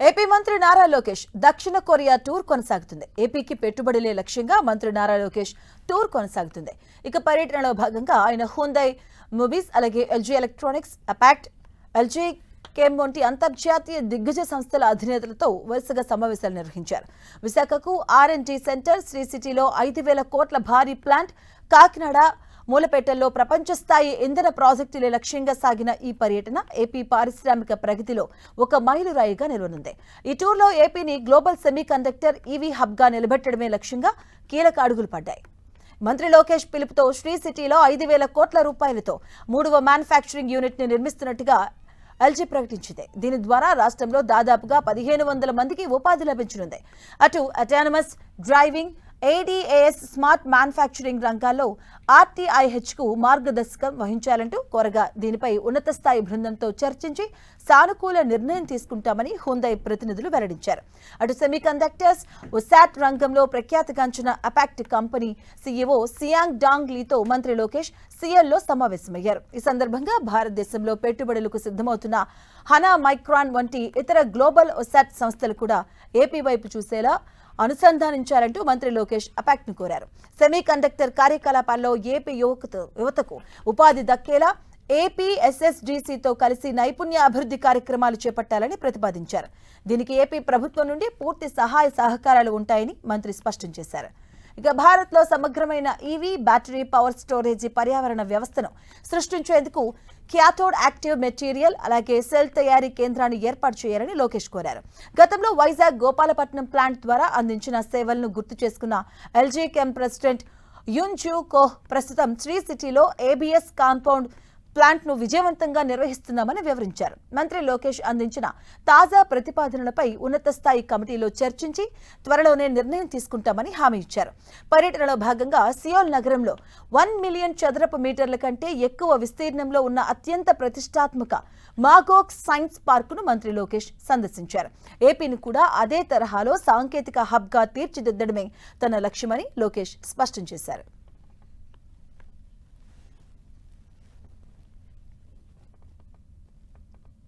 AP మంత్రి నారా లోకేష్ దక్షిణ Korea tour కొనసాగుతుంది. ఏపీకి పెట్టుబడులే లక్ష్యంగా మంత్రి నారా లోకేష్ టూర్ కొనసాగుతుంది. ఇక పర్యటనలో భాగంగా ఆయన హ్యుండై మూవీస్, అలాగే ఎల్జీ ఎలక్ట్రానిక్స్, అపాక్ట్, ఎల్జీ కేమ్ వంటి అంతర్జాతీయ దిగ్గజ సంస్థల అధినేతలతో వరుసగా సమావేశాలు నిర్వహించారు. విశాఖకు R&D సెంటర్, శ్రీ సిటీలో 5,000 కోట్ల భారీ ప్లాంట్, కాకినాడ మూలపేటల్లో ప్రపంచ స్థాయి ఇంధన ప్రాజెక్టులే లక్ష్యంగా సాగిన ఈ పర్యటన ఏపీ పారిశ్రామిక ప్రగతిలో ఒక మైలురాయిగా నిలవనుంది. ఈ టూర్లో ఏపీని గ్లోబల్ సెమీ కండక్టర్ ఈవీ హబ్గా నిలబెట్టడమే లక్ష్యంగా కీలక అడుగులు పడ్డాయి. మంత్రి లోకేష్ పిలుపుతో శ్రీ సిటీలో 5,000 కోట్ల రూపాయలతో 3వ మ్యానుఫ్యాక్చరింగ్ యూనిట్ ని నిర్మిస్తున్నట్టుగా ఎల్జీ ప్రకటించింది. దీని ద్వారా రాష్ట్రంలో దాదాపుగా 1,500 మందికి ఉపాధి లభించనుంది. అటు autonomous driving, ADAS, smart manufacturing రంగాల్లో RTIH కు మార్గదర్శకం వహించాలంటూ కోరగా దీనిపై ఉన్నత స్థాయి బృందంతో చర్చించి సానుకూల నిర్ణయం తీసుకుంటామని హ్యుండై ప్రతినిధులు వెల్లడించారు. అటు సెమీకండక్టర్స్, ఉసాట్ రంగంలో ప్రఖ్యాతిగాంచిన అపాక్ట్ కంపెనీ CEO సియాంగ్ డాంగ్ లీతో మంత్రి లోకేష్ సిఎల్లో సమావేశమయ్యారు. ఈ సందర్భంగా భారతదేశంలో పెట్టుబడులకు సిద్ధమవుతున్న హనా మైక్రాన్ వంటి ఇతర గ్లోబల్ ఉసాట్ సంస్థలు కూడా ఏపీ వైపు చూసేలా అనుసంధానించాలంటూ మంత్రి లోకేష్ అపాక్ట్ ను కోరారు. సెమీ కండక్టర్ కార్యకలాపాల్లో ఏపీ యువతకు ఉపాధి దక్కేలా ఏపీ SSDCతో కలిసి నైపుణ్య అభివృద్ధి కార్యక్రమాలు చేపట్టాలని ప్రతిపాదించారు. దీనికి ఏపీ ప్రభుత్వం నుండి పూర్తి సహాయ సహకారాలు ఉంటాయని మంత్రి స్పష్టం చేశారు. ఇక భారత్లో సమగ్రమైన ఈవీ బ్యాటరీ పవర్ స్టోరేజీ పర్యావరణ వ్యవస్థను సృష్టించేందుకు క్యాథోడ్ యాక్టివ్ మెటీరియల్, అలాగే సెల్ తయారీ కేంద్రాన్ని ఏర్పాటు చేయాలని లోకేష్ కోరారు. గతంలో వైజాగ్ గోపాలపట్నం ప్లాంట్ ద్వారా అందించిన సేవలను గుర్తు చేసుకున్న ఎల్జీ కెమ్ ప్రెసిడెంట్ యున్ జూ కోహ్ ప్రస్తుతం శ్రీ సిటీలో ABS కాంపౌండ్ ప్లాంట్ ను విజయవంతంగా నిర్వహిస్తున్నామని వివరించారు. మంత్రి లోకేష్ అందించిన తాజా ప్రతిపాదనలపై ఉన్నత స్థాయి కమిటీలో చర్చించి త్వరలోనే నిర్ణయం తీసుకుంటామని హామీ ఇచ్చారు. పర్యటనలో భాగంగా సియోల్ నగరంలో 1 మిలియన్ చదరపు మీటర్ల కంటే ఎక్కువ విస్తీర్ణంలో ఉన్న అత్యంత ప్రతిష్టాత్మక మాగోక్ సైన్స్ పార్కును మంత్రి లోకేష్ సందర్శించారు. ఏపీని కూడా అదే తరహాలో సాంకేతిక హబ్గా తీర్చిదిద్దడమే తన లక్ష్యమని లోకేష్ స్పష్టం చేశారు.